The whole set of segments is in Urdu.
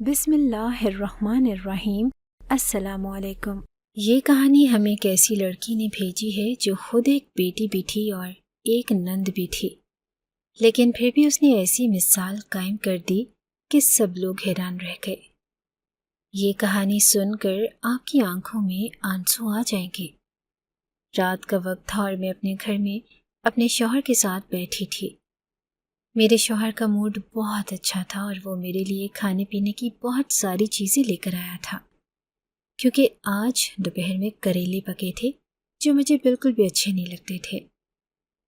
بسم اللہ الرحمن الرحیم۔ السلام علیکم۔ یہ کہانی ہمیں ایک ایسی لڑکی نے بھیجی ہے جو خود ایک بیٹی بھی تھی اور ایک نند بھی تھی، لیکن پھر بھی اس نے ایسی مثال قائم کر دی کہ سب لوگ حیران رہ گئے۔ یہ کہانی سن کر آپ کی آنکھوں میں آنسو آ جائیں گے۔ رات کا وقت تھا اور میں اپنے گھر میں اپنے شوہر کے ساتھ بیٹھی تھی۔ میرے شوہر کا موڈ بہت اچھا تھا اور وہ میرے لیے کھانے پینے کی بہت ساری چیزیں لے کر آیا تھا، کیونکہ آج دوپہر میں کریلے پکے تھے جو مجھے بالکل بھی اچھے نہیں لگتے تھے۔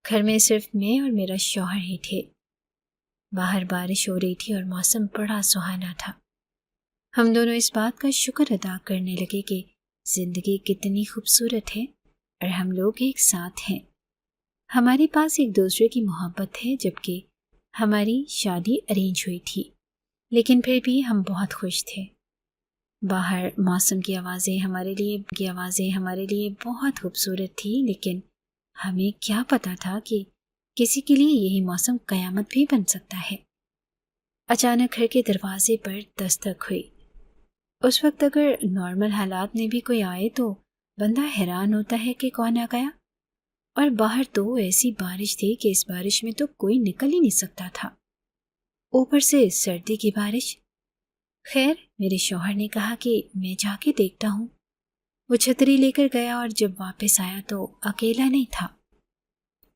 گھر میں صرف میں اور میرا شوہر ہی تھے۔ باہر بارش ہو رہی تھی اور موسم بڑا سہانا تھا۔ ہم دونوں اس بات کا شکر ادا کرنے لگے کہ زندگی کتنی خوبصورت ہے اور ہم لوگ ایک ساتھ ہیں۔ ہمارے پاس ایک دوسرے کی محبت ہے، جبکہ ہماری شادی ارینج ہوئی تھی، لیکن پھر بھی ہم بہت خوش تھے۔ باہر موسم کی آوازیں ہمارے لیے بہت خوبصورت تھی، لیکن ہمیں کیا پتا تھا کہ کسی کے لیے یہی موسم قیامت بھی بن سکتا ہے۔ اچانک گھر کے دروازے پر دستک ہوئی۔ اس وقت اگر نارمل حالات میں بھی کوئی آئے تو بندہ حیران ہوتا ہے کہ کون آ گیا، اور باہر تو ایسی بارش تھی کہ اس بارش میں تو کوئی نکل ہی نہیں سکتا تھا، اوپر سے سردی کی بارش۔ خیر، میرے شوہر نے کہا کہ میں جا کے دیکھتا ہوں۔ وہ چھتری لے کر گیا اور جب واپس آیا تو اکیلا نہیں تھا،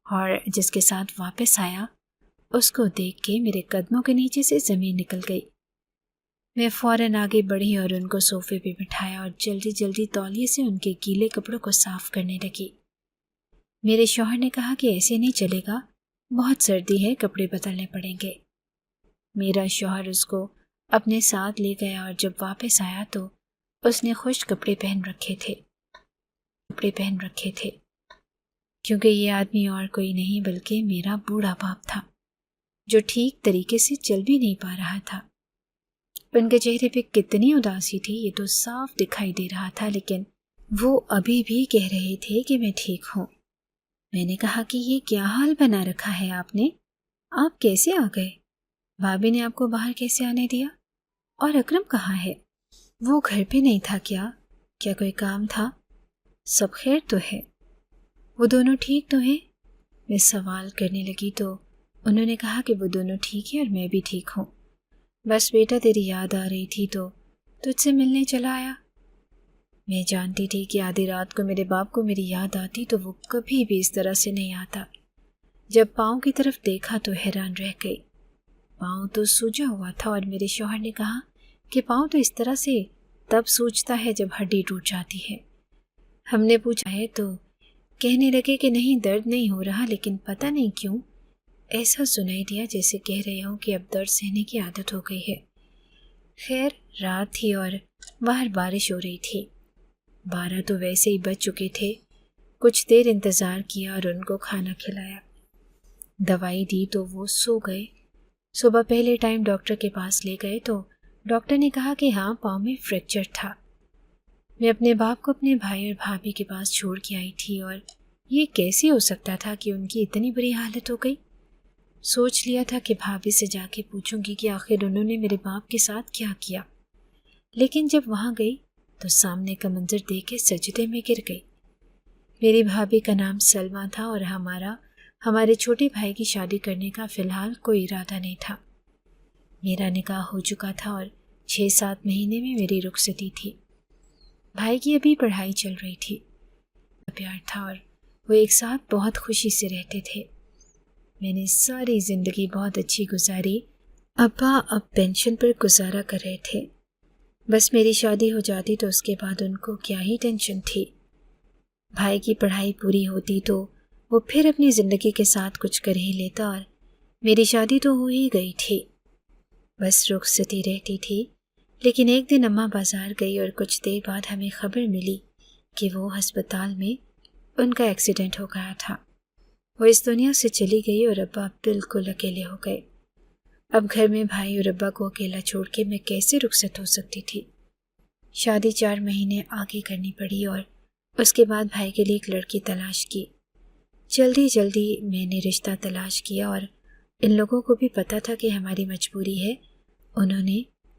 اور جس کے ساتھ واپس آیا اس کو دیکھ کے میرے قدموں کے نیچے سے زمین نکل گئی۔ میں فوراً آگے بڑھی اور ان کو صوفے پہ بٹھایا اور جلدی جلدی تولیے سے ان کے گیلے کپڑوں کو صاف کرنے لگی۔ میرے شوہر نے کہا کہ ایسے نہیں چلے گا، بہت سردی ہے، کپڑے بدلنے پڑیں گے۔ میرا شوہر اس کو اپنے ساتھ لے گیا اور جب واپس آیا تو اس نے خشک کپڑے پہن رکھے تھے، کیونکہ یہ آدمی اور کوئی نہیں بلکہ میرا بوڑھا باپ تھا، جو ٹھیک طریقے سے چل بھی نہیں پا رہا تھا۔ ان کے چہرے پہ کتنی اداسی تھی یہ تو صاف دکھائی دے رہا تھا، لیکن وہ ابھی بھی کہہ رہے تھے کہ میں ٹھیک ہوں۔ میں نے کہا کہ یہ کیا حال بنا رکھا ہے آپ کیسے آ گئے؟ بھابی نے آپ کو باہر کیسے آنے دیا؟ اور اکرم کہاں ہے؟ وہ گھر پہ نہیں تھا کیا کوئی کام تھا؟ سب خیر تو ہے؟ وہ دونوں ٹھیک تو ہیں؟ میں سوال کرنے لگی تو انہوں نے کہا کہ وہ دونوں ٹھیک ہیں اور میں بھی ٹھیک ہوں، بس بیٹا تیری یاد آ رہی تھی تو تجھ سے ملنے چلا آیا۔ میں جانتی تھی کہ آدھی رات کو میرے باپ کو میری یاد آتی تو وہ کبھی بھی اس طرح سے نہیں آتا۔ جب پاؤں کی طرف دیکھا تو حیران رہ گئی۔ پاؤں تو سوجا ہوا تھا اور میرے شوہر نے کہا کہ پاؤں تو اس طرح سے تب سوجتا ہے جب ہڈی ٹوٹ جاتی ہے۔ ہم نے پوچھا ہے تو کہنے لگے کہ نہیں، درد نہیں ہو رہا، لیکن پتہ نہیں کیوں ایسا سنائی دیا جیسے کہہ رہے ہوں کہ اب درد سہنے کی عادت ہو گئی ہے۔ خیر، رات تھی اور باہر بارش ہو رہی تھی۔ 12 تو ویسے ہی بج چکے تھے۔ کچھ دیر انتظار کیا اور ان کو کھانا کھلایا، دوائی دی تو وہ سو گئے۔ صبح پہلے ٹائم ڈاکٹر کے پاس لے گئے تو ڈاکٹر نے کہا کہ ہاں، پاؤں میں فریکچر تھا۔ میں اپنے باپ کو اپنے بھائی اور بھابھی کے پاس چھوڑ کے آئی تھی، اور یہ کیسے ہو سکتا تھا کہ ان کی اتنی بری حالت ہو گئی۔ سوچ لیا تھا کہ بھابھی سے جا کے پوچھوں گی کہ آخر انہوں نے میرے باپ کے ساتھ کیا کیا، لیکن جب وہاں گئی تو سامنے کا منظر دیکھ کے سجدے میں گر گئی۔ میری بھابھی کا نام سلمہ تھا اور ہمارے چھوٹے بھائی کی شادی کرنے کا فی الحال کوئی ارادہ نہیں تھا۔ میرا نکاح ہو چکا تھا اور 6-7 مہینے میں میری رخصتی تھی۔ بھائی کی ابھی پڑھائی چل رہی تھی، پیار تھا اور وہ ایک ساتھ بہت خوشی سے رہتے تھے۔ میں نے ساری زندگی بہت اچھی گزاری۔ ابا اب پینشن پر گزارا کر رہے تھے، بس میری شادی ہو جاتی تو اس کے بعد ان کو کیا ہی ٹینشن تھی۔ بھائی کی پڑھائی پوری ہوتی تو وہ پھر اپنی زندگی کے ساتھ کچھ کر ہی لیتا، اور میری شادی تو ہو ہی گئی تھی، بس رخصتی رہتی تھی۔ لیکن ایک دن اماں بازار گئی اور کچھ دیر بعد ہمیں خبر ملی کہ وہ ہسپتال میں ان کا ایکسیڈنٹ ہو گیا تھا۔ وہ اس دنیا سے چلی گئی اور ابا بالکل اکیلے ہو گئے۔ اب گھر میں بھائی اور ابا کو اکیلا چھوڑ کے میں کیسے رخصت ہو سکتی تھی؟ شادی 4 مہینے آگے کرنی پڑی اور اس کے بعد بھائی کے لیے ایک لڑکی تلاش کی۔ جلدی میں نے رشتہ تلاش کیا اور ان لوگوں کو بھی پتہ تھا کہ ہماری مجبوری ہے، انہوں نے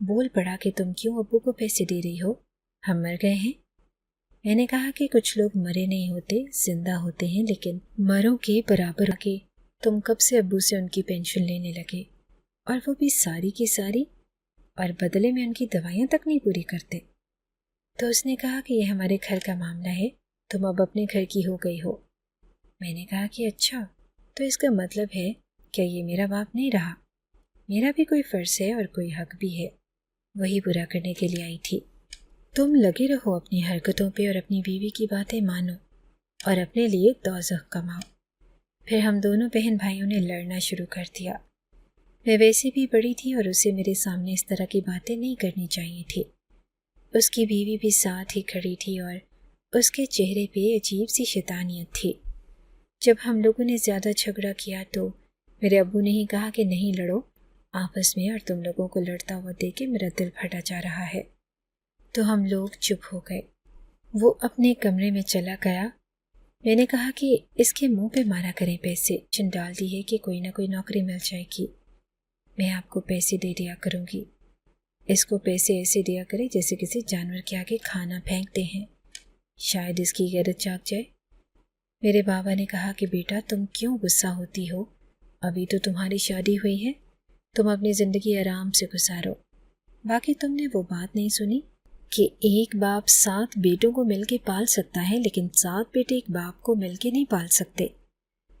بول پڑا کہ تم کیوں ابو کو پیسے دے رہی ہو؟ ہم مر گئے ہیں؟ میں نے کہا کہ کچھ لوگ مرے نہیں ہوتے، زندہ ہوتے ہیں، لیکن مروں کے برابر کے تم کب سے ابو سے ان کی پینشن لینے لگے، اور وہ بھی ساری کی ساری، اور بدلے میں ان کی دوائیاں تک نہیں پوری کرتے؟ تو اس نے کہا کہ یہ ہمارے گھر کا معاملہ ہے، تم اب اپنے گھر کی ہو گئی ہو۔ میں نے کہا کہ اچھا، تو اس کا مطلب ہے کہ یہ میرا باپ نہیں رہا، میرا بھی کوئی فرض ہے اور کوئی حق بھی ہے، وہی پورا کرنے کے لیے آئی تھی۔ تم لگے رہو اپنی حرکتوں پہ اور اپنی بیوی کی باتیں مانو اور اپنے لیے دوزخ کماؤ۔ پھر ہم دونوں بہن بھائیوں نے لڑنا شروع کر دیا۔ میں ویسے بھی بڑی تھی اور اسے میرے سامنے اس طرح کی باتیں نہیں کرنی چاہیے تھی۔ اس کی بیوی بھی ساتھ ہی کھڑی تھی اور اس کے چہرے پہ عجیب سی شیطانیت تھی۔ جب ہم لوگوں نے زیادہ جھگڑا کیا تو میرے ابو نے ہی کہا کہ نہیں لڑو آپس میں، اور تم لوگوں کو لڑتا ہوا دیکھ کے میرا دل پھٹا جا رہا ہے۔ تو ہم لوگ چپ ہو گئے۔ وہ اپنے کمرے میں چلا گیا۔ میں نے کہا کہ اس کے منہ پہ مارا کریں پیسے، چن ڈال دی ہے کہ کوئی نہ کوئی نوکری مل جائے گی، میں آپ کو پیسے دے دیا کروں گی، اس کو پیسے ایسے دیا کرے جیسے کسی جانور کے آگے کھانا پھینکتے ہیں، شاید اس کی غیرت جاگ جائے۔ میرے بابا نے کہا کہ بیٹا تم کیوں غصہ ہوتی ہو، ابھی تو تمہاری شادی ہوئی ہے، تم اپنی زندگی آرام سے گزارو۔ باقی تم نے وہ بات نہیں سنی کہ ایک باپ 7 بیٹوں کو مل کے پال سکتا ہے، لیکن 7 بیٹے ایک باپ کو مل کے نہیں پال سکتے۔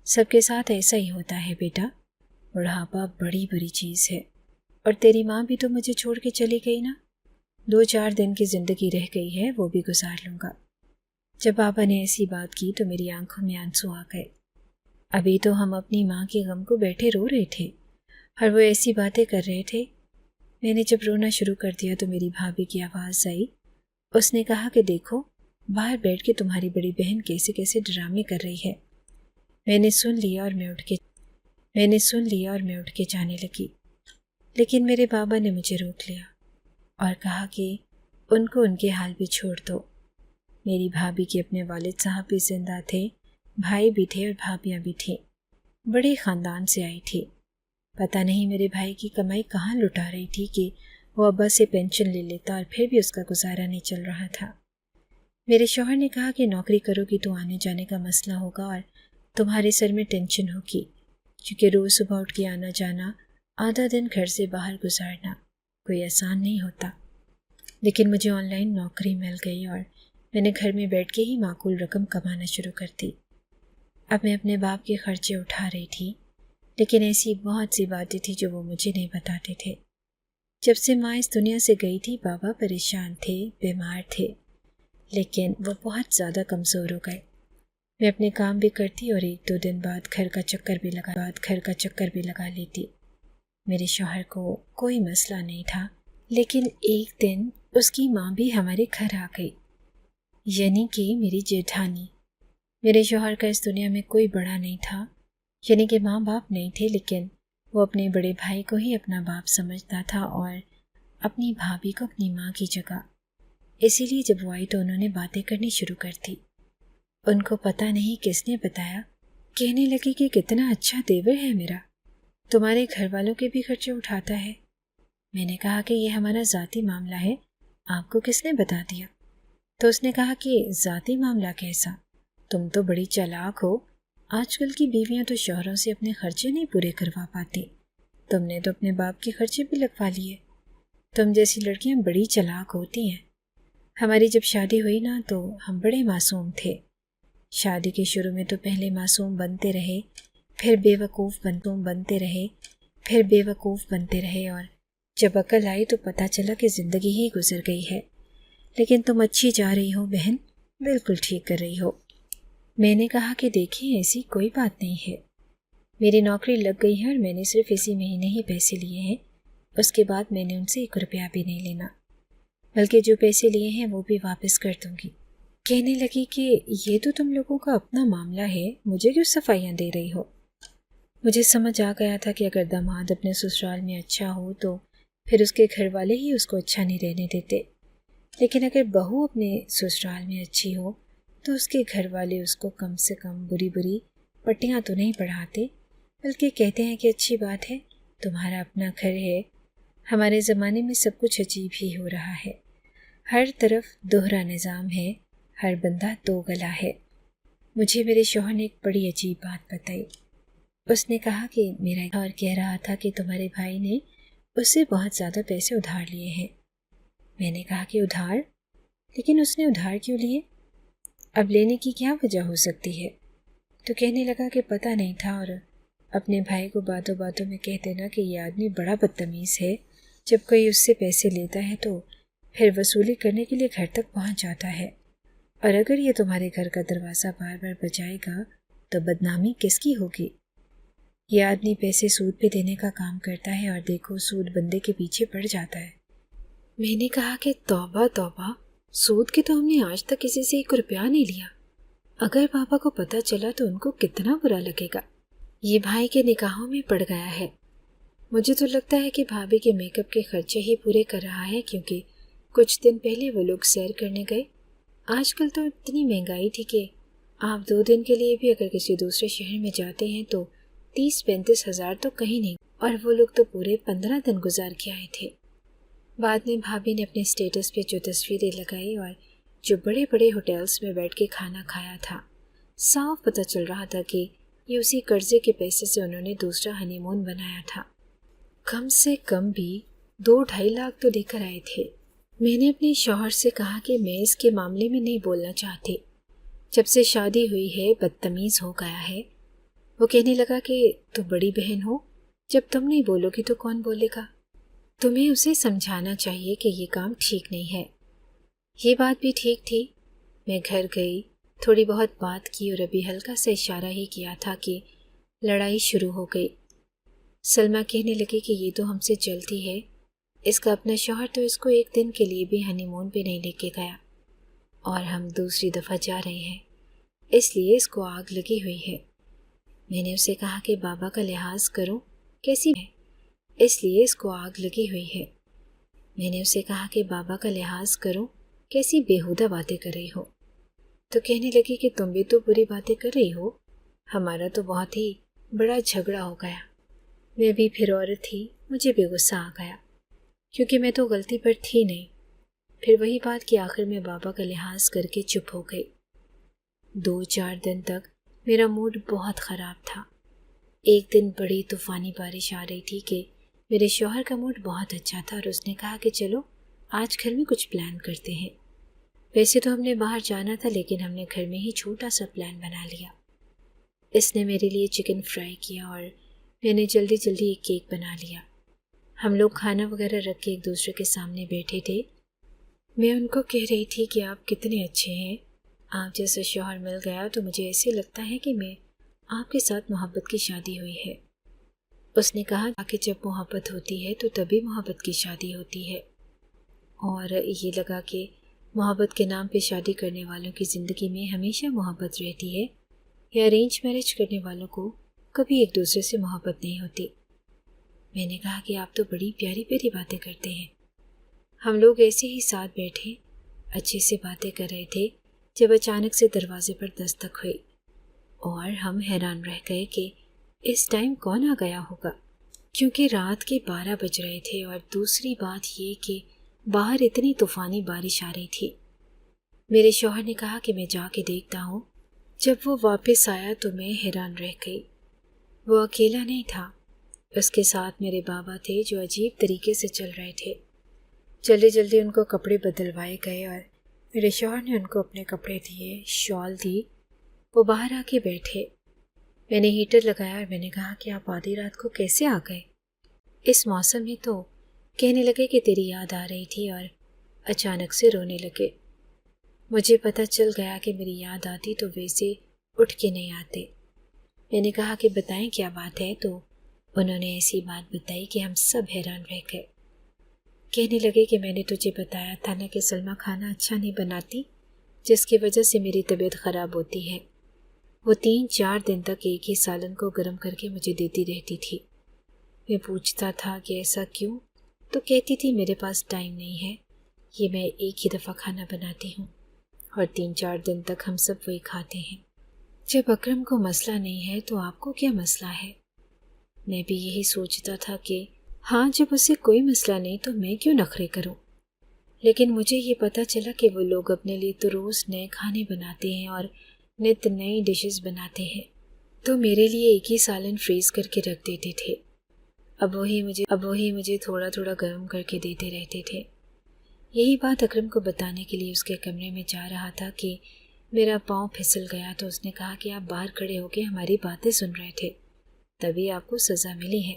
سب کے ساتھ ایسا ہی ہوتا ہے بیٹا، بڑھاپا بڑی چیز ہے، اور تیری ماں بھی تو مجھے چھوڑ کے چلی گئی نا، 2-4 دن کی زندگی رہ گئی ہے، وہ بھی گزار لوں گا۔ جب بابا نے ایسی بات کی تو میری آنکھوں میں آنسو آ گئے۔ ابھی تو ہم اپنی ماں کے غم کو بیٹھے رو رہے تھے اور وہ ایسی باتیں کر رہے تھے۔ میں نے جب رونا شروع کر دیا تو میری بھابھی کی آواز آئی۔ اس نے کہا کہ دیکھو باہر بیٹھ کے تمہاری بڑی بہن کیسے کیسے ڈرامے کر رہی ہے۔ میں نے سن لیا اور میں اٹھ کے جانے لگی، لیکن میرے بابا نے مجھے روک لیا اور کہا کہ ان کو ان کے حال پہ چھوڑ دو۔ میری بھابھی کے اپنے والد صاحب بھی زندہ تھے، بھائی بھی تھے اور بھابیاں بھی تھیں، بڑے خاندان سے آئی تھی۔ پتہ نہیں میرے بھائی کی کمائی کہاں لٹا رہی تھی کہ وہ ابا سے پینشن لے لیتا اور پھر بھی اس کا گزارا نہیں چل رہا تھا۔ میرے شوہر نے کہا کہ نوکری کرو گی تو آنے جانے کا مسئلہ ہوگا اور تمہارے سر میں ٹینشن ہوگی، کیونکہ روز صبح اٹھ کے آنا جانا، آدھا دن گھر سے باہر گزارنا کوئی آسان نہیں ہوتا۔ لیکن مجھے آن لائن نوکری مل گئی اور میں نے گھر میں بیٹھ کے ہی معقول رقم کمانا شروع کر دی۔ اب میں اپنے باپ کے خرچے اٹھا رہی تھی، لیکن ایسی بہت سی باتیں تھیں جو وہ مجھے نہیں بتاتے تھے۔ جب سے ماں اس دنیا سے گئی تھی بابا پریشان تھے، بیمار تھے، لیکن وہ بہت زیادہ کمزور ہو گئے۔ میں اپنے کام بھی کرتی اور 1-2 دن بعد گھر کا چکر بھی لگا لیتی۔ میرے شوہر کو کوئی مسئلہ نہیں تھا، لیکن ایک دن اس کی ماں بھی ہمارے گھر آ گئی، یعنی کہ میری جیٹھانی۔ میرے شوہر کا اس دنیا میں کوئی بڑا نہیں تھا، یعنی کہ ماں باپ نہیں تھے، لیکن وہ اپنے بڑے بھائی کو ہی اپنا باپ سمجھتا تھا اور اپنی بھابھی کو اپنی ماں کی جگہ۔ اسی لیے جب وہ آئی تو انہوں نے باتیں کرنی شروع کر دی۔ ان کو پتہ نہیں کس نے بتایا، کہنے لگی کہ کتنا اچھا دیور ہے میرا، تمہارے گھر والوں کے بھی خرچے اٹھاتا ہے۔ میں نے کہا کہ یہ ہمارا ذاتی معاملہ ہے، آپ کو کس نے بتا دیا؟ تو اس نے کہا کہ ذاتی معاملہ کیسا؟ تم تو بڑی چالاک ہو، آج کل کی بیویاں تو شوہروں سے اپنے خرچے نہیں پورے کروا پاتی، تم نے تو اپنے باپ کے خرچے بھی لگوا لیے، تم جیسی لڑکیاں بڑی چالاک ہوتی ہیں۔ ہماری جب شادی ہوئی نا تو ہم بڑے معصوم تھے، شادی کے شروع میں تو پہلے معصوم بنتے رہے، پھر بے وقوف بنتے رہے اور جب عقل آئی تو پتہ چلا کہ زندگی ہی گزر گئی ہے۔ لیکن تم اچھی جا رہی ہو بہن، بالکل ٹھیک کر رہی ہو۔ میں نے کہا کہ دیکھیں ایسی کوئی بات نہیں ہے، میری نوکری لگ گئی ہے اور میں نے صرف اسی مہینے ہی پیسے لیے ہیں، اس کے بعد میں نے ان سے 1 روپیہ بھی نہیں لینا، بلکہ جو پیسے لیے ہیں وہ بھی واپس کر دوں گی۔ کہنے لگی کہ یہ تو تم لوگوں کا اپنا معاملہ ہے، مجھے کیوں صفائیاں دے رہی ہو؟ مجھے سمجھ آ گیا تھا کہ اگر داماد اپنے سسرال میں اچھا ہو تو پھر اس کے گھر والے ہی اس کو اچھا نہیں رہنے دیتے، لیکن اگر بہو اپنے سسرال میں اچھی ہو تو اس کے گھر والے اس کو کم سے کم بری پٹیاں تو نہیں پڑھاتے، بلکہ کہتے ہیں کہ اچھی بات ہے، تمہارا اپنا گھر ہے، ہمارے زمانے میں سب کچھ عجیب ہی ہو رہا ہے، ہر طرف دوہرا نظام ہے، ہر بندہ دو گلا ہے۔ مجھے میرے شوہر نے ایک بڑی عجیب بات بتائی۔ اس نے کہا کہ میرا اور کہہ رہا تھا کہ تمہارے بھائی نے اس سے بہت زیادہ پیسے ادھار لیے ہیں۔ میں نے کہا کہ ادھار؟ لیکن اس نے ادھار کیوں لیے؟ اب لینے کی کیا وجہ ہو سکتی ہے؟ تو کہنے لگا کہ پتہ نہیں تھا، اور اپنے بھائی کو باتوں باتوں میں کہہ دینا کہ یہ آدمی بڑا بدتمیز ہے، جب کوئی اس سے پیسے لیتا ہے تو پھر وصولی کرنے کے لیے گھر تک پہنچ جاتا ہے، اور اگر یہ تمہارے گھر کا دروازہ بار بار بجائے گا تو بدنامی کس کی ہوگی؟ یہ آدمی پیسے سود پہ دینے کا کام کرتا ہے، اور دیکھو سود بندے کے پیچھے پڑ جاتا ہے۔ میں نے کہا کہ توبہ توبہ، سود کے تو ہم نے آج تک کسی سے 1 روپیہ نہیں لیا۔ اگر پاپا کو پتہ چلا تو ان کو کتنا برا لگے گا۔ یہ بھائی کے نکاحوں میں پڑ گیا ہے۔ مجھے تو لگتا ہے کہ بھابھی کے میک اپ کے خرچے ہی پورے کر رہا ہے، کیونکہ کچھ دن پہلے وہ لوگ سیر کرنے گئے۔ آج کل تو اتنی مہنگائی تھی کہ آپ 2 دن کے لیے بھی اگر کسی دوسرے شہر میں جاتے ہیں تو 30-35 ہزار تو کہیں نہیں، اور وہ لوگ تو پورے 15 دن گزار کے آئے تھے۔ بعد میں بھابھی نے اپنے اسٹیٹس پہ جو تصویریں لگائی اور جو بڑے بڑے ہوٹلز میں بیٹھ کے کھانا کھایا تھا، صاف پتہ چل رہا تھا کہ یہ اسی قرضے کے پیسے سے انہوں نے دوسرا ہنی مون بنایا تھا۔ کم سے کم بھی 2-2.5 لاکھ تو لے کر آئے تھے۔ میں نے اپنے شوہر سے کہا کہ میں اس کے معاملے میں نہیں بولنا چاہتی، جب سے شادی ہوئی ہے بدتمیز ہو گیا ہے۔ وہ کہنے لگا کہ تو بڑی بہن ہو، جب تم نہیں بولو گی تو کون بولے گا؟ تمہیں اسے سمجھانا چاہیے کہ یہ کام ٹھیک نہیں ہے۔ یہ بات بھی ٹھیک تھی۔ میں گھر گئی، تھوڑی بہت بات کی، اور ابھی ہلکا سا اشارہ ہی کیا تھا کہ لڑائی شروع ہو گئی۔ سلمیٰ کہنے لگی کہ یہ تو ہم سے جلتی ہے، اس کا اپنا شوہر تو اس کو 1 دن کے لیے بھی ہنی مون پہ نہیں لے کے گیا، اور ہم دوسری دفعہ جا رہے ہیں، اس لیے اس کو آگ لگی ہوئی ہے۔ میں نے اسے کہا کہ بابا کا لحاظ کرو، کیسی ہے، اس لیے اس کو آگ لگی ہوئی ہے۔ میں نے اسے کہا کہ بابا کا لحاظ کرو، کیسی بیہودہ باتیں کر رہی ہو؟ تو کہنے لگی کہ تم بھی تو بری باتیں کر رہی ہو، ہمارا تو بہت ہی بڑا جھگڑا ہو گیا۔ میں بھی پھر عورت تھی، مجھے بھی غصہ آ گیا، کیونکہ میں تو غلطی پر تھی نہیں۔ پھر وہی بات کہ آخر میں بابا کا لحاظ کر کے چپ ہو گئی۔ 2-4 دن تک میرا موڈ بہت خراب تھا۔ ایک دن بڑی طوفانی بارش آ رہی تھی کہ میرے شوہر کا موڈ بہت اچھا تھا، اور اس نے کہا کہ چلو آج گھر میں کچھ پلان کرتے ہیں۔ ویسے تو ہم نے باہر جانا تھا، لیکن ہم نے گھر میں ہی چھوٹا سا پلان بنا لیا۔ اس نے میرے لیے چکن فرائی کیا، اور میں نے جلدی جلدی ایک کیک بنا لیا۔ ہم لوگ کھانا وغیرہ رکھ کے ایک دوسرے کے سامنے بیٹھے تھے۔ میں ان کو کہہ رہی تھی کہ آپ کتنے اچھے ہیں، آپ جیسا شوہر مل گیا تو مجھے ایسے لگتا ہے کہ میں آپ کے ساتھ محبت کی شادی ہوئی ہے۔ اس نے کہا کہ جب محبت ہوتی ہے تو تبھی محبت کی شادی ہوتی ہے، اور یہ لگا کہ محبت کے نام پہ شادی کرنے والوں کی زندگی میں ہمیشہ محبت رہتی ہے، یا ارینج میرج کرنے والوں کو کبھی ایک دوسرے سے محبت نہیں ہوتی۔ میں نے کہا کہ آپ تو بڑی پیاری پیاری باتیں کرتے ہیں۔ ہم لوگ ایسے ہی ساتھ بیٹھے اچھے سے باتیں کر رہے تھے جب اچانک سے دروازے پر دستک ہوئی، اور ہم حیران رہ گئے کہ اس ٹائم کون آ گیا ہوگا، کیونکہ رات کے 12 بج رہے تھے، اور دوسری بات یہ کہ باہر اتنی طوفانی بارش آ رہی تھی۔ میرے شوہر نے کہا کہ میں جا کے دیکھتا ہوں۔ جب وہ واپس آیا تو میں حیران رہ گئی۔ وہ اکیلا نہیں تھا، اس کے ساتھ میرے بابا تھے جو عجیب طریقے سے چل رہے تھے۔ جلدی جلدی ان کو کپڑے بدلوائے گئے، اور میرے شوہر نے ان کو اپنے کپڑے دیے، شال دی۔ وہ باہر آ کے بیٹھے۔ میں نے ہیٹر لگایا اور میں نے کہا کہ آپ آدھی رات کو کیسے آ گئے؟ اس موسم میں تو کہنے لگے کہ تیری یاد آ رہی تھی، اور اچانک سے رونے لگے۔ مجھے پتہ چل گیا کہ میری یاد آتی تو ویسے اٹھ کے نہیں آتے۔ میں نے کہا کہ بتائیں کیا بات ہے، تو انہوں نے ایسی بات بتائی کہ ہم سب حیران رہ گئے۔ کہنے لگے کہ میں نے تجھے بتایا تھا نا کہ سلمیٰ کھانا اچھا نہیں بناتی، جس کی وجہ سے میری طبیعت خراب ہوتی ہے۔ وہ 3-4 دن تک ایک ہی سالن کو گرم کر کے مجھے دیتی رہتی تھی۔ میں پوچھتا تھا کہ ایسا کیوں، تو کہتی تھی میرے پاس ٹائم نہیں ہے، یہ میں ایک ہی دفعہ کھانا بناتی ہوں، اور 3-4 دن تک ہم سب وہی کھاتے ہیں۔ جب اکرم کو مسئلہ نہیں ہے تو آپ کو کیا مسئلہ ہے؟ میں بھی یہی سوچتا تھا کہ ہاں، جب اسے کوئی مسئلہ نہیں تو میں کیوں نخرے کروں؟ لیکن مجھے یہ پتہ چلا کہ وہ لوگ اپنے لیے تو روز نئے کھانے بناتے ہیں اور نت نئی ڈشز بناتے ہیں، تو میرے لیے ایک ہی سالن فریز کر کے رکھ دیتے تھے۔ اب وہی مجھے تھوڑا تھوڑا گرم کر کے دیتے رہتے تھے۔ یہی بات اکرم کو بتانے کے لیے اس کے کمرے میں جا رہا تھا کہ میرا پاؤں پھسل گیا تو اس نے کہا کہ آپ باہر کھڑے ہو کے ہماری باتیں سن رہے تھے، تبھی آپ کو سزا ملی ہے۔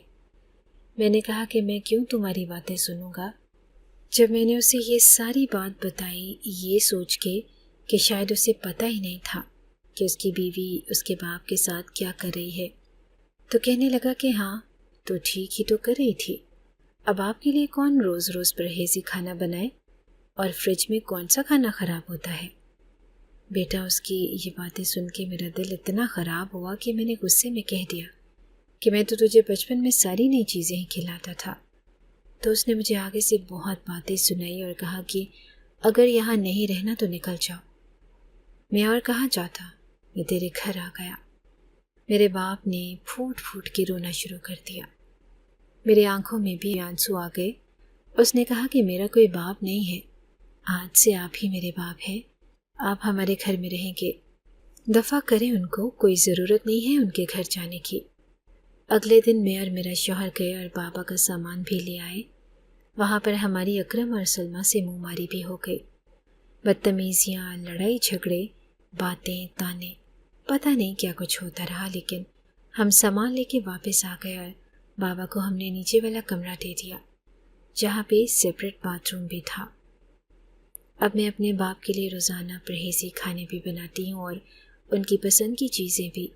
میں نے کہا کہ میں کیوں تمہاری باتیں سنوں گا؟ جب میں نے اسے یہ ساری بات بتائی، یہ سوچ کے کہ شاید اسے پتہ ہی نہیں تھا کہ اس کی بیوی اس کے باپ کے ساتھ کیا کر رہی ہے، تو کہنے لگا کہ ہاں تو ٹھیک ہی تو کر رہی تھی۔ اب آپ کے لیے کون روز روز پرہیزی کھانا بنائے، اور فریج میں کون سا کھانا خراب ہوتا ہے؟ بیٹا، اس کی یہ باتیں سن کے میرا دل اتنا خراب ہوا کہ میں نے غصے میں کہہ دیا کہ میں تو تجھے بچپن میں ساری نئی چیزیں ہی کھلاتا تھا۔ تو اس نے مجھے آگے سے بہت باتیں سنائی اور کہا کہ اگر یہاں نہیں رہنا تو نکل جاؤ۔ میں اور کہاں جاتا، میں تیرے گھر آ گیا۔ میرے باپ نے پھوٹ پھوٹ کے رونا شروع کر دیا، میرے آنکھوں میں بھی آنسو آ گئے۔ اس نے کہا کہ میرا کوئی باپ نہیں ہے، آج سے آپ ہی میرے باپ ہیں، آپ ہمارے گھر میں رہیں گے۔ دفع کریں ان کو، کوئی ضرورت نہیں ہے ان کے گھر جانے کی۔ اگلے دن میں اور میرا شوہر گئے اور بابا کا سامان بھی لے آئے۔ وہاں پر ہماری اکرم اور سلمہ سے منہ ماری بھی ہو گئی، بدتمیزیاں، لڑائی جھگڑے، باتیں، تانے، پتہ نہیں کیا کچھ ہوتا رہا، لیکن ہم سامان لے کے واپس آ گئے اور بابا کو ہم نے نیچے والا کمرہ دے دیا جہاں پہ سیپریٹ باتھ روم بھی تھا۔ اب میں اپنے باپ کے لیے روزانہ پرہیزی کھانے بھی بناتی ہوں اور ان کی پسند کی چیزیں بھی۔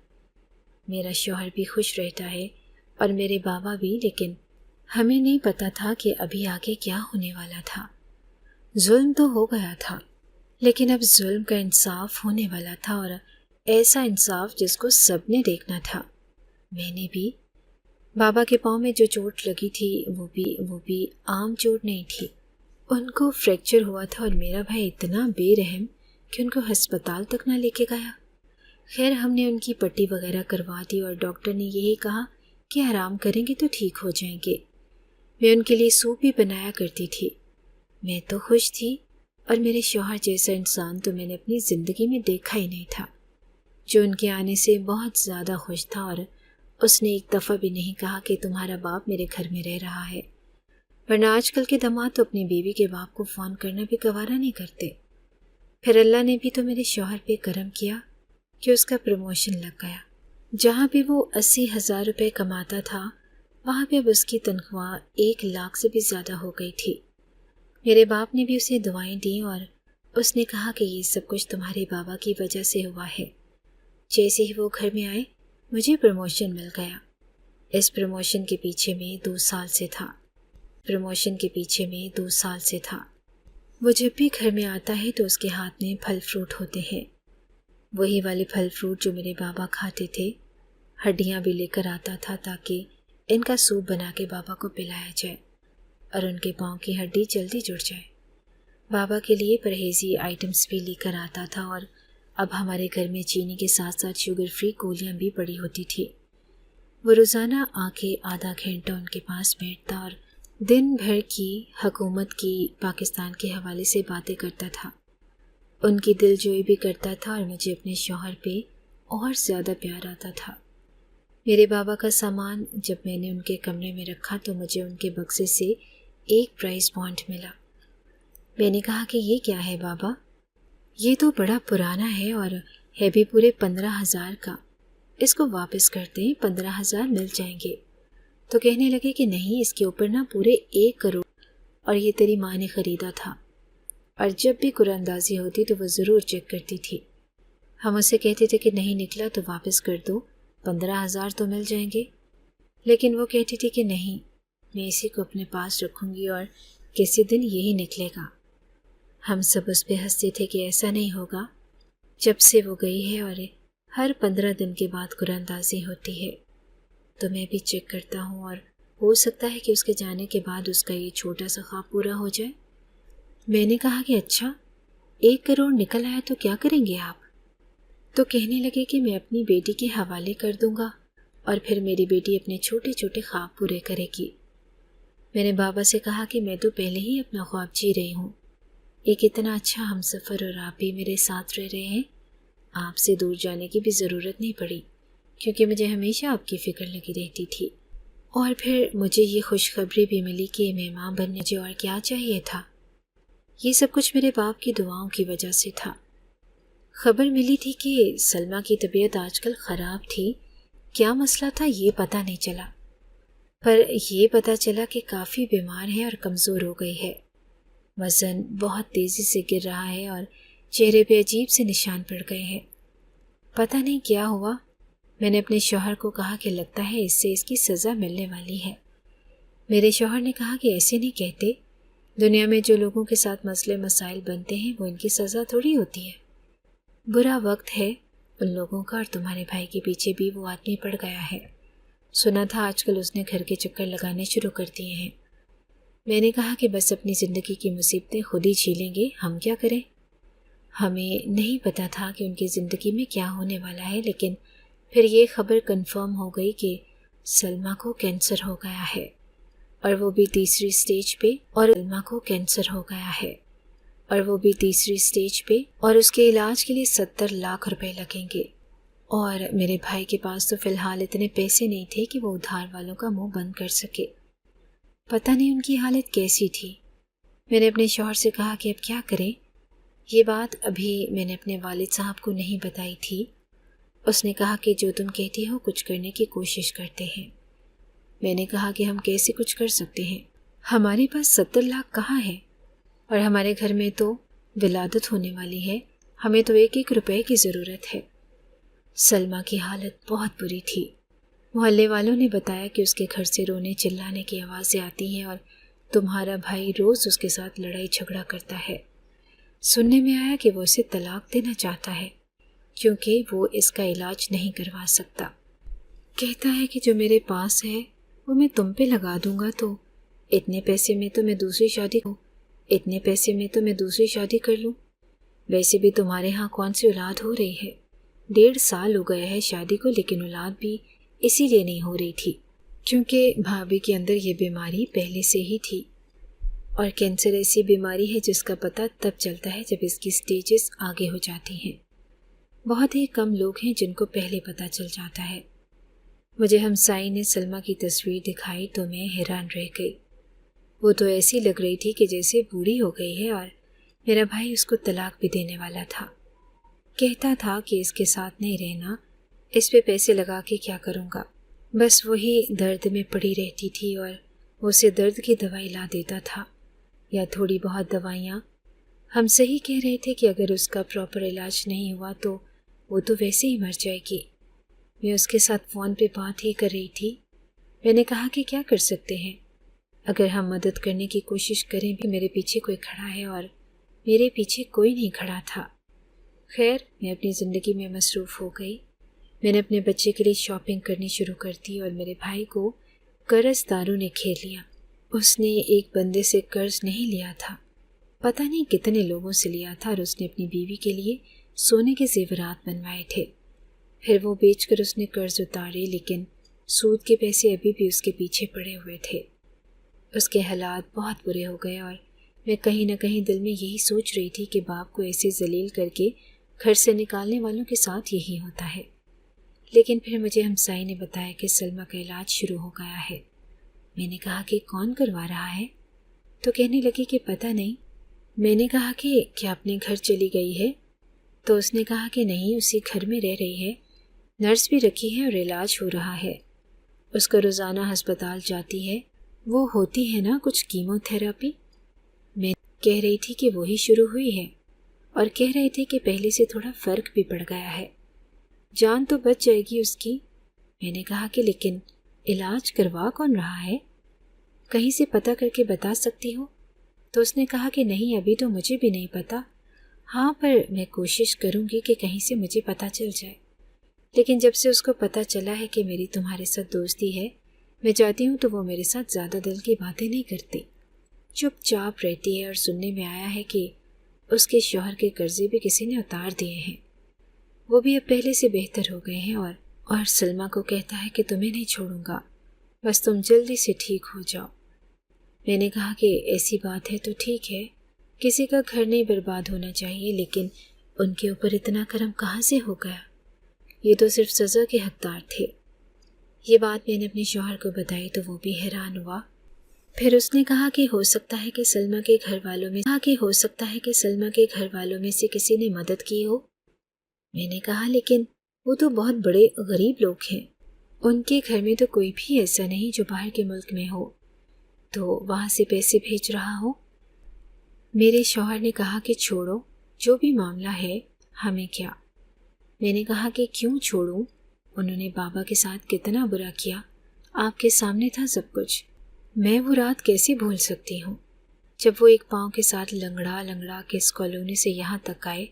میرا شوہر بھی خوش رہتا ہے اور میرے بابا بھی، لیکن ہمیں نہیں پتا تھا کہ ابھی آگے کیا ہونے والا تھا۔ ظلم تو ہو گیا تھا، لیکن اب ظلم کا انصاف ہونے والا تھا، اور ایسا انصاف جس کو سب نے دیکھنا تھا۔ میں نے بھی۔ بابا کے پاؤں میں جو چوٹ لگی تھی وہ بھی عام چوٹ نہیں تھی، ان کو فریکچر ہوا تھا، اور میرا بھائی اتنا بے رحم کہ ان کو ہسپتال تک نہ لے کے گیا۔ خیر، ہم نے ان کی پٹی وغیرہ کروا دی اور ڈاکٹر نے یہی کہا کہ آرام کریں گے تو ٹھیک ہو جائیں گے۔ میں ان کے لیے سوپ بھی بنایا کرتی تھی۔ میں تو خوش تھی، اور میرے شوہر جیسا انسان تو میں نے اپنی زندگی میں دیکھا ہی نہیں تھا، جو ان کے آنے سے بہت زیادہ خوش تھا، اور اس نے ایک دفعہ بھی نہیں کہا کہ تمہارا باپ میرے گھر میں رہ رہا ہے، ورنہ آج کل کے داماد تو اپنی بیوی کے باپ کو فون کرنا بھی گوارا نہیں کرتے۔ پھر اللہ نے بھی تو میرے شوہر پہ کرم کیا کہ اس کا پروموشن لگ گیا۔ جہاں پہ وہ 80,000 روپے کماتا تھا، وہاں پہ اب اس کی تنخواہ 1 لاکھ سے بھی زیادہ ہو گئی تھی۔ میرے باپ نے بھی اسے دعائیں دیں اور اس نے کہا کہ یہ سب کچھ تمہارے بابا کی وجہ سے ہوا ہے۔ جیسے ہی وہ گھر میں آئے، مجھے پروموشن مل گیا۔ اس پروموشن کے پیچھے میں 2 سال سے تھا۔ وہ جب بھی گھر میں آتا ہے تو اس کے ہاتھ میں پھل فروٹ ہوتے ہیں، وہی والے پھل فروٹ جو میرے بابا کھاتے تھے۔ ہڈیاں بھی لے کر آتا تھا تاکہ ان کا سوپ بنا کے بابا کو پلایا جائے اور ان کے پاؤں کی ہڈی جلدی جڑ جائے۔ بابا کے لیے پرہیزی آئٹمس بھی لے کر آتا تھا، اور اب ہمارے گھر میں چینی کے ساتھ ساتھ شوگر فری گولیاں بھی پڑی ہوتی تھی۔ وہ روزانہ آ کے آدھا گھنٹہ ان کے پاس بیٹھتا اور دن بھر کی حکومت کی، پاکستان کے حوالے سے باتیں کرتا تھا، ان کی دل جوئی بھی کرتا تھا، اور مجھے اپنے شوہر پہ اور زیادہ پیار آتا تھا۔ میرے بابا کا سامان جب میں نے ان کے کمرے میں رکھا تو مجھے ان کے بکسے سے ایک پرائز بانڈ ملا۔ میں نے کہا کہ یہ کیا ہے بابا؟ یہ تو بڑا پرانا ہے اور ہے بھی پورے 15,000 کا، اس کو واپس کرتے ہیں، 15,000 مل جائیں گے۔ تو کہنے لگے کہ نہیں، اس کے اوپر نا پورے 1 کروڑ، اور یہ تیری ماں نے خریدا تھا، اور جب بھی قرآن اندازی ہوتی تو وہ ضرور چیک کرتی تھی۔ ہم اسے کہتے تھے کہ نہیں نکلا تو واپس کر دو، 15,000 تو مل جائیں گے، لیکن وہ کہتی تھی کہ نہیں، میں اسی کو اپنے پاس رکھوں گی اور کسی دن یہی نکلے گا۔ ہم سب اس پہ ہنستے تھے کہ ایسا نہیں ہوگا، جب سے وہ گئی ہے اور ہر 15 دن کے بعد قرآن اندازی ہوتی ہے تو میں بھی چیک کرتا ہوں، اور ہو سکتا ہے کہ اس کے جانے کے بعد اس کا یہ چھوٹا سا خواب پورا ہو جائے۔ میں نے کہا کہ اچھا، 1 کروڑ نکل آیا تو کیا کریں گے آپ؟ تو کہنے لگے کہ میں اپنی بیٹی کے حوالے کر دوں گا، اور پھر میری بیٹی اپنے چھوٹے چھوٹے خواب پورے کرے گی۔ میں نے بابا سے کہا کہ میں تو پہلے ہی اپنا خواب جی رہی ہوں، ایک اتنا اچھا ہم سفر اور آپ بھی میرے ساتھ رہ رہے ہیں، آپ سے دور جانے کی بھی ضرورت نہیں پڑی کیونکہ مجھے ہمیشہ آپ کی فکر لگی رہتی تھی، اور پھر مجھے یہ خوشخبری بھی ملی کہ میں ماں بننے مجھے اور کیا چاہیے تھا۔ یہ سب کچھ میرے باپ کی دعاؤں کی وجہ سے تھا۔ خبر ملی تھی کہ سلمیٰ کی طبیعت آج کل خراب تھی، کیا مسئلہ تھا یہ پتہ نہیں چلا، پر یہ پتہ چلا کہ کافی بیمار ہے اور کمزور ہو گئی ہے، وزن بہت تیزی سے گر رہا ہے اور چہرے پہ عجیب سے نشان پڑ گئے ہیں۔ پتہ نہیں کیا ہوا، میں نے اپنے شوہر کو کہا کہ لگتا ہے اس سے اس کی سزا ملنے والی ہے۔ میرے شوہر نے کہا کہ ایسے نہیں کہتے، دنیا میں جو لوگوں کے ساتھ مسئلے مسائل بنتے ہیں وہ ان کی سزا تھوڑی ہوتی ہے۔ برا وقت ہے ان لوگوں کا، اور تمہارے بھائی کے پیچھے بھی وہ آدمی پڑ گیا ہے، سنا تھا آج کل اس نے گھر کے چکر لگانے شروع کر دیے ہیں۔ میں نے کہا کہ بس اپنی زندگی کی مصیبتیں خود ہی جھیلیں گے، ہم کیا کریں؟ ہمیں نہیں پتا تھا کہ ان کی زندگی میں کیا ہونے والا ہے، لیکن پھر یہ خبر کنفرم ہو گئی کہ سلمیٰ کو کینسر ہو گیا ہے، اور وہ بھی تیسری سٹیج پہ، اور سلمیٰ کو کینسر ہو گیا ہے اور وہ بھی تیسری سٹیج پہ، اور اس کے علاج کے لیے 70 لاکھ روپے لگیں گے، اور میرے بھائی کے پاس تو فی الحال اتنے پیسے نہیں تھے کہ وہ ادھار والوں کا منہ بند کر سکے۔ پتہ نہیں ان کی حالت کیسی تھی۔ میں نے اپنے شوہر سے کہا کہ اب کیا کریں؟ یہ بات ابھی میں نے اپنے والد صاحب کو نہیں بتائی تھی۔ اس نے کہا کہ جو تم کہتی ہو کچھ کرنے کی کوشش کرتے ہیں۔ میں نے کہا کہ ہم کیسے کچھ کر سکتے ہیں؟ ہمارے پاس 70 لاکھ کہاں ہے؟ اور ہمارے گھر میں تو ولادت ہونے والی ہے، ہمیں تو 1-1 روپے کی ضرورت ہے۔ سلمیٰ کی حالت بہت بری تھی۔ محلے والوں نے بتایا کہ اس کے گھر سے رونے چلانے کی آوازیں آتی ہیں اور تمہارا بھائی روز اس کے ساتھ لڑائی جھگڑا کرتا ہے۔ سننے میں آیا کہ وہ اسے طلاق دینا چاہتا ہے کیونکہ وہ اس کا علاج نہیں کروا سکتا۔ کہتا ہے کہ جو میرے پاس ہے وہ میں تم پہ لگا دوں گا، تو اتنے پیسے میں تو میں دوسری شادی کر لوں۔ ویسے بھی تمہارے ہاں کون سی اولاد ہو رہی ہے؟ 1.5 سال ہو گیا ہے شادی کو، لیکن اولاد بھی اسی لیے نہیں ہو رہی تھی کیونکہ بھابھی کے اندر یہ بیماری پہلے سے ہی تھی، اور کینسر ایسی بیماری ہے جس کا پتہ تب چلتا ہے جب اس کی سٹیجز آگے ہو جاتی ہیں۔ بہت ہی کم لوگ ہیں جن کو پہلے پتہ چل جاتا ہے۔ مجھے ہمسائی نے سلمیٰ کی تصویر دکھائی تو میں حیران رہ گئی۔ وہ تو ایسی لگ رہی تھی کہ جیسے بوڑھی ہو گئی ہے، اور میرا بھائی اس کو طلاق بھی دینے والا تھا۔ کہتا تھا کہ اس کے ساتھ نہیں رہنا، اس پہ پیسے لگا کے کیا کروں گا، بس وہی درد میں پڑی رہتی تھی، اور وہ اسے درد کی دوائی لا دیتا تھا یا تھوڑی بہت دوائیاں۔ ہم صحیح کہہ رہے تھے کہ اگر اس کا پراپر علاج نہیں ہوا تو وہ تو ویسے ہی مر جائے گی۔ میں اس کے ساتھ فون پہ بات ہی کر رہی تھی۔ میں نے کہا کہ کیا کر سکتے ہیں؟ اگر ہم مدد کرنے کی کوشش کریں بھی، میرے پیچھے کوئی کھڑا ہے اور میرے پیچھے کوئی نہیں کھڑا تھا۔ خیر، میں اپنی زندگی میں مصروف ہو گئی۔ میں نے اپنے بچے کے لیے شاپنگ کرنی شروع کر دی، اور میرے بھائی کو قرض داروں نے گھیر لیا۔ اس نے ایک بندے سے قرض نہیں لیا تھا، پتہ نہیں کتنے لوگوں سے لیا تھا، اور اس نے اپنی بیوی کے لیے سونے کے زیورات بنوائے تھے۔ پھر وہ بیچ کر اس نے قرض اتارے، لیکن سود کے پیسے ابھی بھی اس کے پیچھے پڑے ہوئے تھے۔ اس کے حالات بہت برے ہو گئے، اور میں کہیں نہ کہیں دل میں یہی سوچ رہی تھی کہ باپ کو ایسے ذلیل کر کے گھر سے نکالنے والوں کے ساتھ یہی ہوتا ہے۔ لیکن پھر مجھے ہمسائی نے بتایا کہ سلمیٰ کا علاج شروع ہو گیا ہے۔ میں نے کہا کہ کون کروا رہا ہے؟ تو کہنے لگی کہ پتہ نہیں۔ میں نے کہا کہ کیا اپنے گھر چلی گئی ہے؟ تو اس نے کہا کہ نہیں، اسی گھر میں رہ رہی ہے، نرس بھی رکھی ہے اور علاج ہو رہا ہے۔ اس کو روزانہ ہسپتال جاتی ہے، وہ ہوتی ہے نا کچھ کیمو تھراپی۔ میں کہہ رہی تھی کہ وہی شروع ہوئی ہے، اور کہہ رہے تھے کہ پہلے سے تھوڑا فرق بھی پڑ گیا ہے، جان تو بچ جائے گی اس کی۔ میں نے کہا کہ لیکن علاج کروا کون رہا ہے؟ کہیں سے پتہ کر کے بتا سکتی ہو؟ تو اس نے کہا کہ نہیں، ابھی تو مجھے بھی نہیں پتا، ہاں پر میں کوشش کروں گی کہ کہیں سے مجھے پتہ چل جائے۔ لیکن جب سے اس کو پتہ چلا ہے کہ میری تمہارے ساتھ دوستی ہے، میں جاتی ہوں تو وہ میرے ساتھ زیادہ دل کی باتیں نہیں کرتی، چپ چاپ رہتی ہے، اور سننے میں آیا ہے کہ اس کے شوہر کے قرضے بھی کسی نے اتار دیے ہیں، وہ بھی اب پہلے سے بہتر ہو گئے ہیں، اور سلمیٰ کو کہتا ہے کہ تمہیں نہیں چھوڑوں گا، بس تم جلدی سے ٹھیک ہو جاؤ۔ میں نے کہا کہ ایسی بات ہے تو ٹھیک ہے، کسی کا گھر نہیں برباد ہونا چاہیے، لیکن ان کے اوپر اتنا کرم کہاں سے ہو گیا؟ یہ تو صرف سزا کے حقدار تھے۔ یہ بات میں نے اپنے شوہر کو بتائی تو وہ بھی حیران ہوا۔ پھر اس نے کہا کہ ہو سکتا ہے کہ سلمیٰ کے گھر والوں میں سے کسی نے مدد کی ہو۔ میں نے کہا لیکن وہ تو بہت بڑے غریب لوگ ہیں، ان کے گھر میں تو کوئی بھی ایسا نہیں جو باہر کے ملک میں ہو تو وہاں سے پیسے بھیج رہا ہو۔ میرے شوہر نے کہا کہ چھوڑو، جو بھی معاملہ ہے ہمیں کیا۔ میں نے کہا کہ کیوں چھوڑوں؟ انہوں نے بابا کے ساتھ کتنا برا کیا، آپ کے سامنے تھا سب کچھ۔ میں وہ رات کیسے بھول سکتی ہوں جب وہ ایک پاؤں کے ساتھ لنگڑا کے اس کالونی سے یہاں تک آئے۔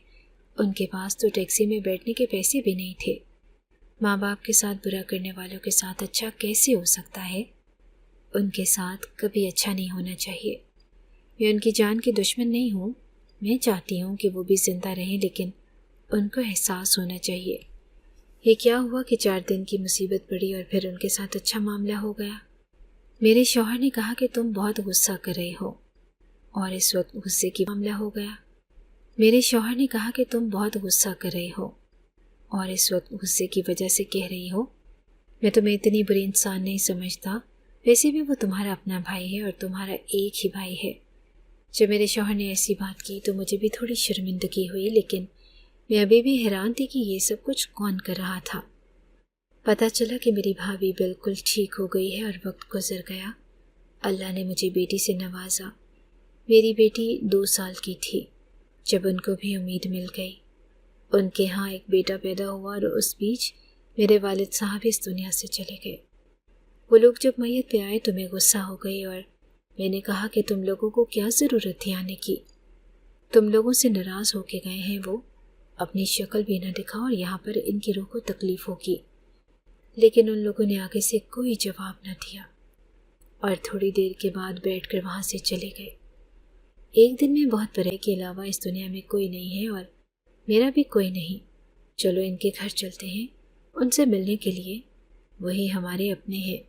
ان کے پاس تو ٹیکسی میں بیٹھنے کے پیسے بھی نہیں تھے۔ ماں باپ کے ساتھ برا کرنے والوں کے ساتھ اچھا کیسے ہو سکتا ہے؟ ان کے ساتھ کبھی اچھا نہیں ہونا چاہیے۔ میں ان کی جان کی دشمن نہیں ہوں، میں چاہتی ہوں کہ وہ بھی زندہ رہیں، لیکن ان کو احساس ہونا چاہیے۔ یہ کیا ہوا کہ 4 دن کی مصیبت پڑی اور پھر ان کے ساتھ اچھا معاملہ ہو گیا؟ میرے شوہر نے کہا کہ تم بہت غصہ کر رہے ہو اور اس وقت غصے کی معاملہ ہو گیا۔ میرے شوہر نے کہا کہ تم بہت غصہ کر رہے ہو اور اس وقت غصے کی وجہ سے کہہ رہی ہو۔ میں تمہیں اتنی بری انسان نہیں سمجھتا، ویسے بھی وہ تمہارا اپنا بھائی ہے اور تمہارا ایک ہی بھائی ہے۔ جب میرے شوہر نے ایسی بات کی تو مجھے بھی تھوڑی شرمندگی ہوئی، لیکن میں ابھی بھی حیران تھی کہ یہ سب کچھ کون کر رہا تھا۔ پتہ چلا کہ میری بھابھی بالکل ٹھیک ہو گئی ہے اور وقت گزر گیا۔ اللہ نے مجھے بیٹی سے نوازا۔ میری بیٹی 2 سال کی تھی جب ان کو بھی امید مل گئی۔ ان کے ہاں ایک بیٹا پیدا ہوا اور اس بیچ میرے والد صاحب اس دنیا سے چلے گئے۔ وہ لوگ جب میت پہ آئے تو میں غصہ ہو گئی اور میں نے کہا کہ تم لوگوں کو کیا ضرورت تھی آنے کی؟ تم لوگوں سے ناراض ہو کے گئے ہیں، وہ اپنی شکل بھی نہ دکھا اور یہاں پر ان کی روح کو تکلیف ہوگی۔ لیکن ان لوگوں نے آگے سے کوئی جواب نہ دیا اور تھوڑی دیر کے بعد بیٹھ کر وہاں سے چلے گئے۔ ایک دن میں بہت پڑھے کے علاوہ اس دنیا میں کوئی نہیں ہے اور میرا بھی کوئی نہیں۔ چلو ان کے گھر چلتے ہیں ان سے ملنے کے لیے، وہی ہمارے اپنے ہیں۔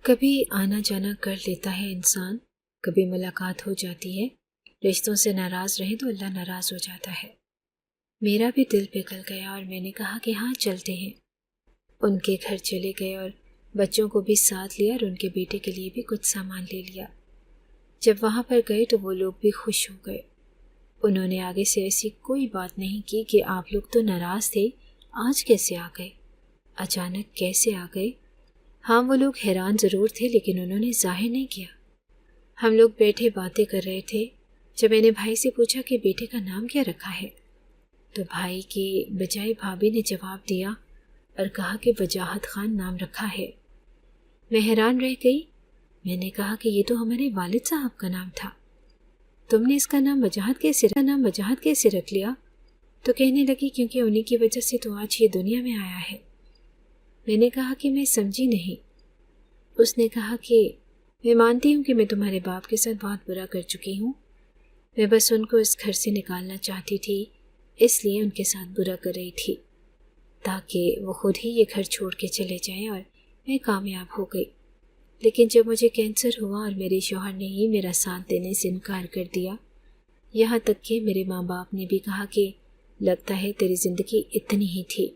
کبھی آنا جانا کر لیتا ہے انسان، کبھی ملاقات ہو جاتی ہے۔ رشتوں سے ناراض رہیں تو اللہ ناراض ہو جاتا ہے۔ میرا بھی دل پگھل گیا اور میں نے کہا کہ ہاں چلتے ہیں۔ ان کے گھر چلے گئے اور بچوں کو بھی ساتھ لیا اور ان کے بیٹے کے لیے بھی کچھ سامان لے لیا۔ جب وہاں پر گئے تو وہ لوگ بھی خوش ہو گئے۔ انہوں نے آگے سے ایسی کوئی بات نہیں کی کہ آپ لوگ تو ناراض تھے، آج کیسے آ گئے، اچانک کیسے آ گئے۔ ہاں وہ لوگ حیران ضرور تھے لیکن انہوں نے ظاہر نہیں کیا۔ ہم لوگ بیٹھے باتیں کر رہے تھے جب میں نے بھائی سے پوچھا کہ بیٹے کا نام کیا رکھا ہے تو بھائی کے بجائے بھابھی نے جواب دیا اور کہا کہ وجاہت خان نام رکھا ہے۔ میں حیران رہ گئی۔ میں نے کہا کہ یہ تو ہمارے والد صاحب کا نام تھا، تم نے اس کا نام وجاہت کیسے رکھ لیا؟ تو کہنے لگی کیونکہ انہی کی وجہ سے تو آج یہ دنیا میں آیا ہے۔ میں نے کہا کہ میں سمجھی نہیں۔ اس نے کہا کہ میں مانتی ہوں کہ میں تمہارے باپ کے ساتھ بہت برا کر چکی ہوں، میں بس ان کو اس گھر سے نکالنا چاہتی تھی، اس لیے ان کے ساتھ برا کر رہی تھی تاکہ وہ خود ہی یہ گھر چھوڑ کے چلے جائیں، اور میں کامیاب ہو گئی۔ لیکن جب مجھے کینسر ہوا اور میرے شوہر نے ہی میرا ساتھ دینے سے انکار کر دیا، یہاں تک کہ میرے ماں باپ نے بھی کہا کہ لگتا ہے تیری زندگی اتنی ہی تھی،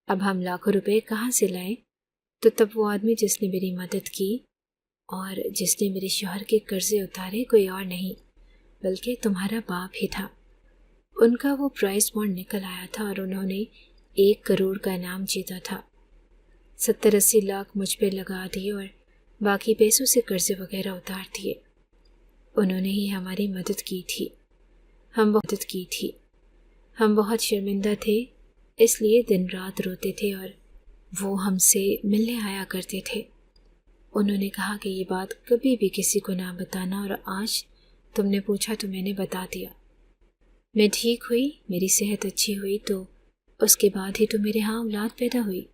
اب ہم لاکھوں روپے کہاں سے لائیں؟ تو تب وہ آدمی جس نے میری مدد کی اور جس نے میرے شوہر کے قرضے اتارے کوئی اور نہیں بلکہ تمہارا باپ ہی تھا۔ ان کا وہ پرائز بانڈ نکل آیا تھا اور انہوں نے 1 کروڑ کا انعام جیتا تھا۔ 70-80 لاکھ مجھ پہ لگا دیے اور باقی پیسوں سے قرضے وغیرہ اتار دیے۔ انہوں نے ہی ہماری مدد کی تھی۔ ہم بہت شرمندہ تھے، اس لیے دن رات روتے تھے اور وہ ہم سے ملنے آیا کرتے تھے۔ انہوں نے کہا کہ یہ بات کبھی بھی کسی کو نہ بتانا، اور آج تم نے پوچھا تو میں نے بتا دیا۔ میں ٹھیک ہوئی، میری صحت اچھی ہوئی تو اس کے بعد ہی تو میرے ہاں اولاد پیدا ہوئی،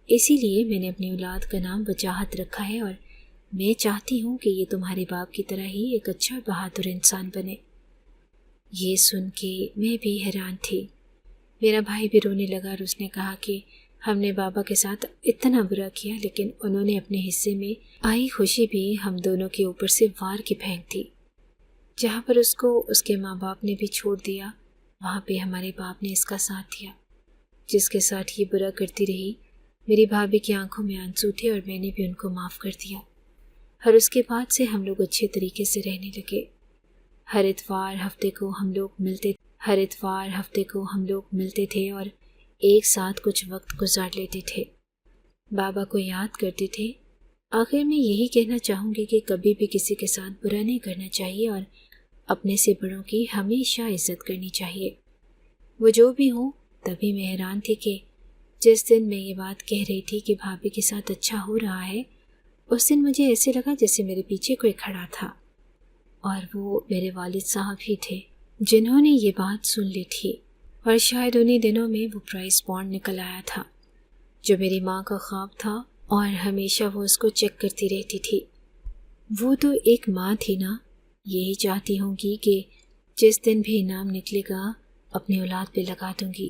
اسی لیے میں نے اپنی اولاد کا نام وجاہت رکھا ہے، اور میں چاہتی ہوں کہ یہ تمہارے باپ کی طرح ہی ایک اچھا بہادر انسان بنے۔ یہ سن کے میں بھی حیران تھی۔ میرا بھائی بھی رونے لگا اور اس نے کہا کہ ہم نے بابا کے ساتھ اتنا برا کیا، لیکن انہوں نے اپنے حصے میں آئی خوشی بھی ہم دونوں کے اوپر سے وار کی پھینک دی۔ جہاں پر اس کو اس کے ماں باپ نے بھی چھوڑ دیا، وہاں پہ ہمارے باپ نے اس کا ساتھ دیا۔ جس کے ساتھ یہ برا کرتی رہی، میری بھابھی کی آنکھوں میں آنسو تھے اور میں نے بھی ان کو معاف کر دیا۔ اور اس کے بعد سے ہم لوگ اچھے طریقے سے رہنے لگے۔ ہر اتوار ہفتے کو ہم لوگ ملتے تھے اور ایک ساتھ کچھ وقت گزار لیتے تھے، بابا کو یاد کرتے تھے۔ آخر میں یہی کہنا چاہوں گی کہ کبھی بھی کسی کے ساتھ برا نہیں کرنا چاہیے اور اپنے سے بڑوں کی ہمیشہ عزت کرنی چاہیے۔ وہ جو بھی ہوں، تبھی میں حیران تھی کہ جس دن میں یہ بات کہہ رہی تھی کہ بھابھی کے ساتھ اچھا ہو رہا ہے، اس دن مجھے ایسے لگا جیسے میرے پیچھے کوئی کھڑا تھا، اور وہ میرے والد صاحب ہی تھے جنہوں نے یہ بات سن لی تھی۔ اور شاید انہی دنوں میں وہ پرائز بانڈ نکل آیا تھا جو میری ماں کا خواب تھا، اور ہمیشہ وہ اس کو چیک کرتی رہتی تھی۔ وہ تو ایک ماں تھی نا، یہی چاہتی ہوں گی کہ جس دن بھی انعام نکلے گا اپنی اولاد پہ لگا دوں گی۔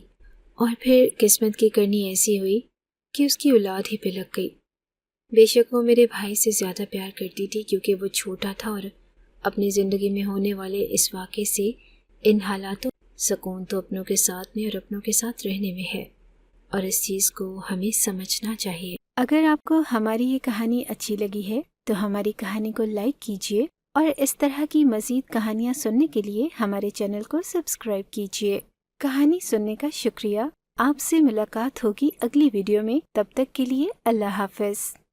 اور پھر قسمت کی کرنی ایسی ہوئی کہ اس کی اولاد ہی پہ لگ گئی۔ بے شک وہ میرے بھائی سے زیادہ پیار کرتی تھی کیونکہ وہ چھوٹا تھا، اور اپنی زندگی میں ہونے والے اس واقعے سے ان حالاتوں سکون تو اپنوں کے ساتھ میں اور اپنوں کے ساتھ رہنے میں ہے، اور اس چیز کو ہمیں سمجھنا چاہیے۔ اگر آپ کو ہماری یہ کہانی اچھی لگی ہے تو ہماری کہانی کو لائک کیجیے، اور اس طرح کی مزید کہانیاں سننے کے لیے ہمارے چینل کو سبسکرائب کیجیے۔ کہانی سننے کا شکریہ۔ آپ سے ملاقات ہوگی اگلی ویڈیو میں، تب تک کے لیے اللہ حافظ۔